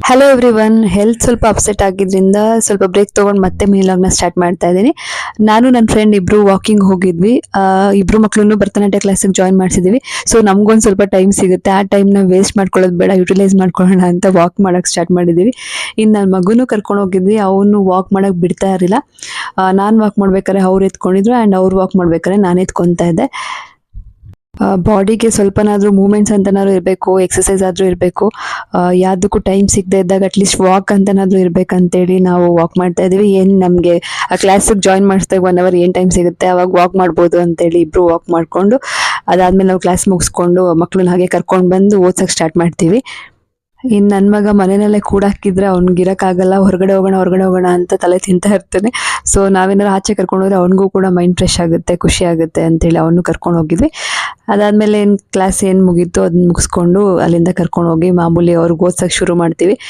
Hello everyone. Health ಸ್ವಲ್ಪ upset ಆಗಿದ್ರಿಂದ ಸ್ವಲ್ಪ ಬ್ರೇಕ್ ತೊಗೊಂಡು ಮತ್ತೆ ಮೀಲಾಗ್ನ ಸ್ಟಾರ್ಟ್ ಮಾಡ್ತಾ ಇದ್ದೀನಿ. ನಾನು ನನ್ನ ಫ್ರೆಂಡ್ ಇಬ್ರು ವಾಕಿಂಗ್ ಹೋಗಿದ್ವಿ. ಇಬ್ರು ಮಕ್ಕಳನ್ನು ಭರತನಾಟ್ಯ ಕ್ಲಾಸಿಗೆ ಜಾಯಿನ್ ಮಾಡಿಸಿದ್ವಿ. ಸೊ ನಮ್ಗೊಂದು ಸ್ವಲ್ಪ ಟೈಮ್ ಸಿಗುತ್ತೆ, ಆ ಟೈಮ್ನ ವೇಸ್ಟ್ ಮಾಡ್ಕೊಳ್ಳೋದು ಬೇಡ, ಯುಟಿಲೈಸ್ ಮಾಡ್ಕೊಳ್ಳೋಣ ಅಂತ ವಾಕ್ ಮಾಡೋಕ್ಕೆ ಸ್ಟಾರ್ಟ್ ಮಾಡಿದ್ದೀವಿ. ಇನ್ನು ನನ್ನ ಮಗುನೂ ಕರ್ಕೊಂಡು ಹೋಗಿದ್ವಿ, ಅವನು ವಾಕ್ ಮಾಡೋಕ್ಕೆ ಬಿಡ್ತಾ ಇರಲಿಲ್ಲ. ನಾನು ವಾಕ್ ಮಾಡ್ಬೇಕಾದ್ರೆ ಅವ್ರು ಎತ್ಕೊಂಡಿದ್ರು ಆ್ಯಂಡ್ ಅವ್ರು ವಾಕ್ ಮಾಡ್ಬೇಕಾದ್ರೆ ನಾನು ಎತ್ಕೊತಾ ಇದ್ದೆ. ಬಾಡಿಗೆ ಸ್ವಲ್ಪನಾದರೂ ಮೂಮೆಂಟ್ಸ್ ಅಂತನಾದ್ರೂ ಇರಬೇಕು, ಎಕ್ಸಸೈಸ್ ಆದರೂ ಇರಬೇಕು. ಯಾವುದಕ್ಕೂ ಟೈಮ್ ಸಿಗದೆ ಇದ್ದಾಗ ಅಟ್ಲೀಸ್ಟ್ ವಾಕ್ ಅಂತನಾದರೂ ಇರಬೇಕಂತೇಳಿ ನಾವು ವಾಕ್ ಮಾಡ್ತಾ ಇದ್ದೀವಿ. ಏನು ನಮಗೆ ಆ ಕ್ಲಾಸಿಗೆ ಜಾಯಿನ್ ಮಾಡಿಸಿದಾಗ 1 hour ಏನು ಟೈಮ್ ಸಿಗುತ್ತೆ ಅವಾಗ ವಾಕ್ ಮಾಡ್ಬೋದು ಅಂತೇಳಿ ಇಬ್ಬರು ವಾಕ್ ಮಾಡಿಕೊಂಡು ಅದಾದಮೇಲೆ ನಾವು ಕ್ಲಾಸ್ ಮುಗಿಸ್ಕೊಂಡು ಮಕ್ಕಳನ್ನ ಹಾಗೆ ಕರ್ಕೊಂಡು ಬಂದು ಓದ್ಸೋಕ್ಕೆ ಸ್ಟಾರ್ಟ್ ಮಾಡ್ತೀವಿ. ಇನ್ನು ನನ್ನ ಮಗ ಮನೆಯಲ್ಲೇ ಕೂಡಾಕಿದ್ರೆ ಅವ್ನಿಗೆ ಇರೋಕ್ಕಾಗಲ್ಲ, ಹೊರಗಡೆ ಹೋಗೋಣ ಅಂತ ತಲೆ ತಿಂತಾ ಇರ್ತಾನೆ. ಸೊ ನಾವೇನಾದ್ರು ಆಚೆ ಕರ್ಕೊಂಡು ಹೋದ್ರೆ ಅವ್ನಿಗೂ ಕೂಡ ಮೈಂಡ್ ಫ್ರೆಶ್ ಆಗುತ್ತೆ, ಖುಷಿ ಆಗುತ್ತೆ ಅಂತೇಳಿ ಅವನು ಕರ್ಕೊಂಡು ಹೋಗಿದ್ವಿ. ಅದಾದಮೇಲೆ ಕ್ಲಾಸ್ ಏನು ಮುಗೀತು ಅದನ್ನ ಮುಗಿಸ್ಕೊಂಡು ಅಲ್ಲಿಂದ ಕರ್ಕೊಂಡು ಹೋಗಿ ಮಾಮೂಲಿ ಅವ್ರಿಗೆ ಓದ್ಸೋಕ್ಕೆ ಶುರು ಮಾಡ್ತೀವಿ.